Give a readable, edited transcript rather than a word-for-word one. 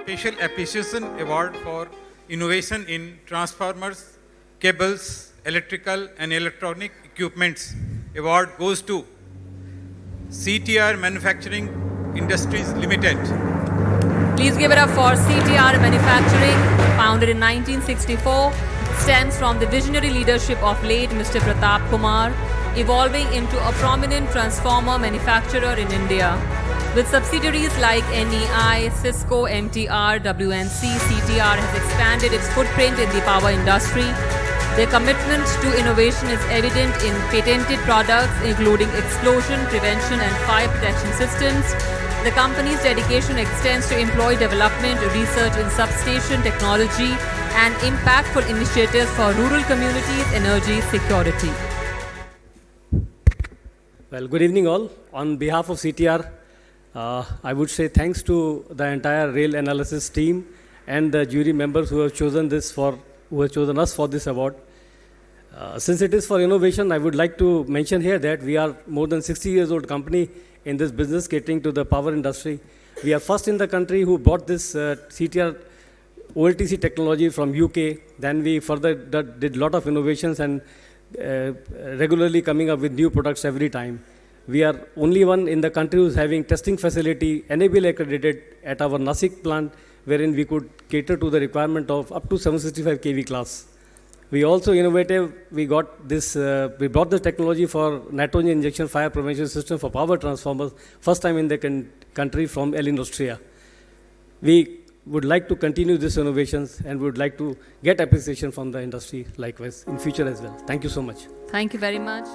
Special Appreciation Award for Innovation in Transformers, Cables, Electrical and Electronic Equipments. Award goes to CTR Manufacturing Industries Limited. Please give it up for CTR Manufacturing, founded in 1964, stems from the visionary leadership of late Mr. Pratap Kumar, evolving into a prominent transformer manufacturer in India. With subsidiaries like NEI, Cisco, MTR, WNC, CTR has expanded its footprint in the power industry. Their commitment to innovation is evident in patented products, including explosion prevention and fire protection systems. The company's dedication extends to employee development, research in substation technology, and impactful initiatives for rural communities' energy security. Well, good evening all. On behalf of CTR, I would say thanks to the entire rail analysis team and the jury members who have chosen us for this award. Since it is for innovation, I would like to mention here that we are more than 60 years old company in this business catering to the power industry. We are first in the country who brought this CTR OLTC technology from UK. Then we further did a lot of innovations and regularly coming up with new products every time. We are only one in the country who's having testing facility enable accredited at our Nasik plant, wherein we could cater to the requirement of up to 765 kV class. We also innovative. We brought this technology for nitrogen injection fire prevention system for power transformers, first time in the country from Elin, Austria. We would like to continue these innovations and would like to get appreciation from the industry likewise in future as well. Thank you so much. Thank you very much.